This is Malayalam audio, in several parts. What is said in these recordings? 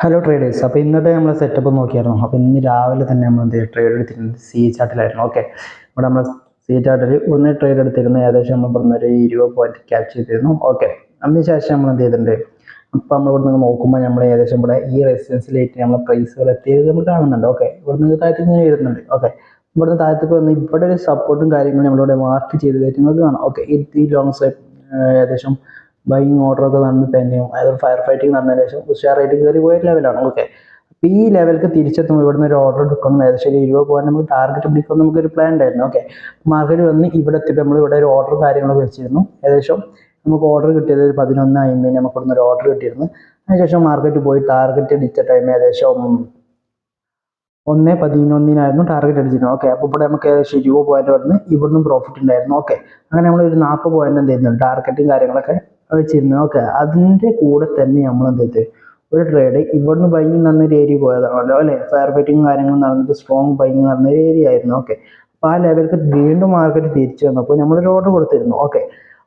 Hello traders. അപ്പോൾ ഇന്നത്തെ നമ്മൾ സെറ്റപ്പ് നോക്കിയായിരുന്നു. അപ്പോൾ ഇന്ന് രാവിലെ തന്നെ നമ്മൾ ട്രേഡ് എടുത്തിരുന്നത് സി ചാർട്ടിലായിരുന്നു. ഓക്കെ, ഇവിടെ നമ്മൾ സി ചാർട്ടിൽ ഒന്ന് ട്രേഡ് എടുത്തിരുന്നു. ഏകദേശം നമ്മൾ ഇവിടുന്ന് ഒരു 20 പോയിന്റ് ക്യാച്ച് ചെയ്തിരുന്നു. ഓക്കെ, അതിനുശേഷം നമ്മൾ എന്ത് ചെയ്തിട്ടുണ്ട്, ഇപ്പം നമ്മൾ ഇവിടെ നിന്ന് നോക്കുമ്പോൾ നമ്മൾ ഏകദേശം ഇവിടെ ഈ റെസിഡൻസിലേക്ക് നമ്മൾ പ്രൈസുകൾ എത്തിയത് നമ്മൾ കാണുന്നുണ്ട്. ഓക്കെ, ഇവിടെ നിന്ന് താഴത്തേക്ക് ഇങ്ങനെ വരുന്നുണ്ട്. ഓക്കെ, ഇവിടുന്ന് താഴത്തേക്ക് വന്ന് ഇവിടെ ഒരു സപ്പോർട്ടും കാര്യങ്ങളും നമ്മളിവിടെ മാർക്ക് ചെയ്ത് നിങ്ങൾക്ക് കാണാം. ഓക്കെ, ഈ ലോങ് സൈഡ് ഏകദേശം ബൈങ് ഓർഡറൊക്കെ നടന്ന് പെന്നെയും അതായത് ഫയർ ഫൈറ്റിംഗ് നടന്നതിന് ശേഷം ഉഷാർ റേറ്റ് കയറി പോയ ലെവലാണ്. ഓക്കെ, അപ്പോൾ ഈ ലെവലിലേക്ക് തിരിച്ചെത്തുമ്പോൾ ഇവിടുന്ന് ഒരു ഓർഡർ എടുക്കണം. ഏകദേശം 20 പോയിന്റ് നമുക്ക് ടാർഗറ്റ് പിടിക്കണം നമുക്കൊരു പ്ലാൻ ഉണ്ടായിരുന്നു. ഓക്കെ, മാർക്കറ്റ് വന്ന് ഇവിടെ എത്തിയപ്പോൾ നമ്മൾ ഇവിടെ ഒരു ഓർഡർ കാര്യങ്ങളൊക്കെ വെച്ചിരുന്നു. ഏകദേശം നമുക്ക് ഓർഡർ കിട്ടിയത് ഒരു 11.50 നമുക്ക് ഇവിടുന്ന് ഒരു ഓർഡർ കിട്ടിയിരുന്നു. അതിനുശേഷം മാർക്കറ്റ് പോയി ടാർഗറ്റ് അടിച്ച ടൈം ഏകദേശം 1.11 ടാർഗറ്റ് അടിച്ചിരുന്നു. ഓക്കെ, അപ്പോൾ ഇവിടെ നമുക്ക് ഏകദേശം 20 പോയിന്റ് വന്ന് ഇവിടുന്ന് പ്രോഫിറ്റ് ഉണ്ടായിരുന്നു. ഓക്കെ, അങ്ങനെ നമ്മൾ ഒരു 40 പോയിന്റ് എന്ത് ചെയ്യുന്നുണ്ട് ടാർഗറ്റും കാര്യങ്ങളൊക്കെ വെച്ചിരുന്നു. ഓക്കെ, അതിൻ്റെ കൂടെ തന്നെ നമ്മൾ എന്ത് ചെയ്ത് ഒരു ട്രേഡ് ഇവിടുന്ന് ബൈങ് നടന്നൊരു ഏരിയ പോയതാണല്ലോ അല്ലേ, ഫയർ ഫൈറ്റിങ് കാര്യങ്ങൾ നടന്നിട്ട് സ്ട്രോങ് ബൈങ് നടന്നൊരു ഏരിയ ആയിരുന്നു. ഓക്കെ, അപ്പോൾ ആ ലെവലിലേക്ക് വീണ്ടും മാർക്കറ്റ് തിരിച്ചു വന്നപ്പോൾ നമ്മളൊരു ഓർഡർ കൊടുത്തിരുന്നു. ഓക്കെ,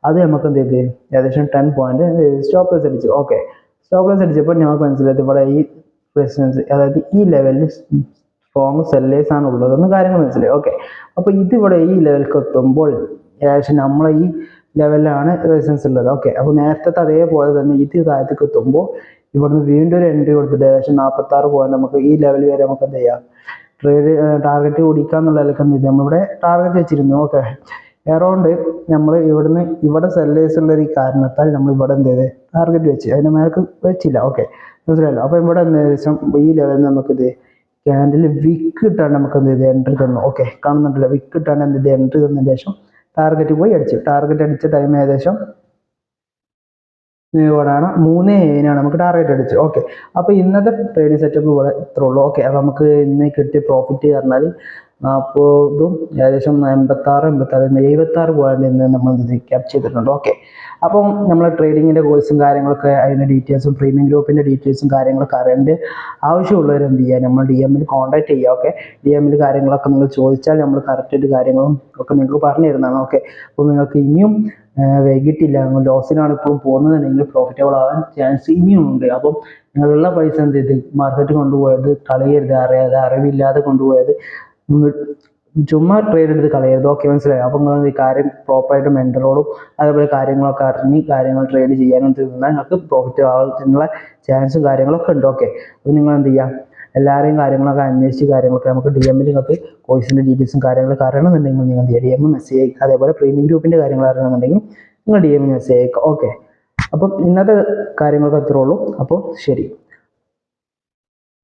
അത് നമുക്ക് എന്ത് ചെയ്ത് ഏകദേശം 10 പോയിന്റ് സ്റ്റോപ്പ് ലോസ് അടിച്ചു. ഓക്കെ, സ്റ്റോപ്പ് ലോസ് അടിച്ചപ്പോൾ ഞങ്ങൾക്ക് മനസ്സിലായത് ഇവിടെ ഈ റെസിസ്റ്റൻസ് അതായത് ഈ ലെവലിൽ സ്ട്രോങ് സെല്ലേഴ്സ് ആണ് ഉള്ളതെന്ന് കാര്യങ്ങൾ മനസ്സിലായി. ഓക്കെ, അപ്പോൾ ഇതിവിടെ ഈ ലെവലിലേക്ക് എത്തുമ്പോൾ ഏകദേശം നമ്മളെ ഈ ലെവലിലാണ് റെസിസ്റ്റൻസ് ഉള്ളത്. ഓക്കെ, അപ്പോൾ നേരത്തെ അതേപോലെ തന്നെ ഇത് താഴത്തേക്ക് എത്തുമ്പോൾ ഇവിടുന്ന് വീണ്ടും ഒരു എൻട്രി കൊടുത്തിട്ട് ഏകദേശം 46 പോയിന്റ് നമുക്ക് ഈ ലെവൽ വരെ നമുക്ക് എന്ത് ചെയ്യാം ട്രേഡ് ടാർഗറ്റ് കുടിക്കാന്നുള്ള നിലക്ക് എന്ത് ചെയ്തു നമ്മളിവിടെ ടാർഗറ്റ് വെച്ചിരുന്നു. ഓക്കെ, എറൗണ്ട് നമ്മൾ ഇവിടുന്ന് ഇവിടെ സെല്ലേഴ്സ് ഉള്ള ഒരു കാരണത്താൽ നമ്മൾ ഇവിടെ എന്ത് ചെയ്ത് ടാർഗറ്റ് വെച്ച് അതിൻ്റെ മേലേക്ക് വെച്ചില്ല. ഓക്കെ, മനസ്സിലായല്ലോ. അപ്പോൾ ഇവിടെ ഏകദേശം ഈ ലെവലിൽ നമുക്കിത് ക്യാൻഡിൽ വിക്ക് ഇട്ടാണ് നമുക്ക് എന്ത് ചെയ്ത് എൻട്രി തന്നു. ഓക്കെ, കാണുന്നുണ്ടല്ലോ, വിക്ക് ഇട്ടാണ് എന്ത് ചെയ്ത് എൻട്രി തന്നതിന് ശേഷം ടാർഗറ്റ് പോയി അടിച്ചു. ടാർഗറ്റ് അടിച്ച ടൈം ഏകദേശം ഇവിടെയാണ് 3 നമുക്ക് ടാർഗറ്റ് അടിച്ചു. ഓക്കെ, അപ്പോൾ ഇന്നത്തെ ട്രേഡിംഗ് സെറ്റപ്പ് ഇവിടെ ഇത്രേ ഉള്ളൂ. ഓക്കെ, അപ്പോൾ നമുക്ക് ഇന്ന് കിട്ടിയ പ്രോഫിറ്റ് പറഞ്ഞാൽ 40 ഏകദേശം 76 പോയിന്റ് ഇന്ന് നമ്മൾ ഇത് ക്യാപ്ചർ ചെയ്തിട്ടുണ്ട്. ഓക്കെ, അപ്പം നമ്മൾ ട്രേഡിങ്ങിൻ്റെ കോഴ്സും കാര്യങ്ങളൊക്കെ അതിൻ്റെ ഡീറ്റെയിൽസും പ്രീമിയം ഗ്രൂപ്പിൻ്റെ ഡീറ്റെയിൽസും കാര്യങ്ങളൊക്കെ അറിയേണ്ട ആവശ്യമുള്ളവർ എന്ത് ചെയ്യുക, നമ്മൾ DM-ൽ കോൺടാക്ട് ചെയ്യുക. ഓക്കെ, DM-ൽ കാര്യങ്ങളൊക്കെ നിങ്ങൾ ചോദിച്ചാൽ നമ്മൾ കറക്റ്റായിട്ട് കാര്യങ്ങളും ഒക്കെ നിങ്ങൾക്ക് പറഞ്ഞു തരുന്നതാണ്. ഓക്കെ, അപ്പോൾ നിങ്ങൾക്ക് ഇനിയും വൈകിട്ടില്ല, ലോസിനാണ് ഇപ്പോഴും പോകുന്നതെങ്കിൽ പ്രോഫിറ്റബിൾ ആവാൻ ചാൻസ് ഇനിയും ഉണ്ട്. അപ്പം നിങ്ങളുള്ള പൈസ എന്ത് ചെയ്ത് മാർക്കറ്റ് കൊണ്ടുപോയത് കളയരുത്, അറിയാതെ അറിവില്ലാതെ കൊണ്ടുപോയത് ചുമ്മാ ട്രേഡ് എടുത്ത് കളയരുത്. ഓക്കെ, മനസ്സിലായി. അപ്പം നിങ്ങൾ ഈ കാര്യം പ്രോപ്പറായിട്ട് മെൻറ്ററോടും അതേപോലെ കാര്യങ്ങളൊക്കെ അറിഞ്ഞ് കാര്യങ്ങൾ ട്രേഡ് ചെയ്യാനും തിന്നാൽ നിങ്ങൾക്ക് പ്രോഫിറ്റ് ആവാനുള്ള ചാൻസും കാര്യങ്ങളൊക്കെ ഉണ്ട്. ഓക്കെ, അപ്പോൾ നിങ്ങൾ എന്ത് ചെയ്യുക, എല്ലാവരെയും കാര്യങ്ങളൊക്കെ അന്വേഷിച്ച് കാര്യങ്ങളൊക്കെ നമുക്ക് DM-ൽ നിങ്ങൾക്ക് കോഴ്സിൻ്റെ ഡീറ്റെയിൽസും കാര്യങ്ങളൊക്കെ അറിയണമെന്നുണ്ടെങ്കിൽ നിങ്ങൾ എന്ത് ചെയ്യുക DM മെസ്സേജ് അയക്കുക. അതേപോലെ പ്രീമിയം ഗ്രൂപ്പിൻ്റെ കാര്യങ്ങൾ അറിയണമെന്നുണ്ടെങ്കിൽ നിങ്ങൾ DM മെസ്സേജ് അയക്കുക. ഓക്കെ, അപ്പം ഇന്നത്തെ കാര്യങ്ങളൊക്കെ അത്രേ ഉള്ളൂ. അപ്പോൾ ശരി.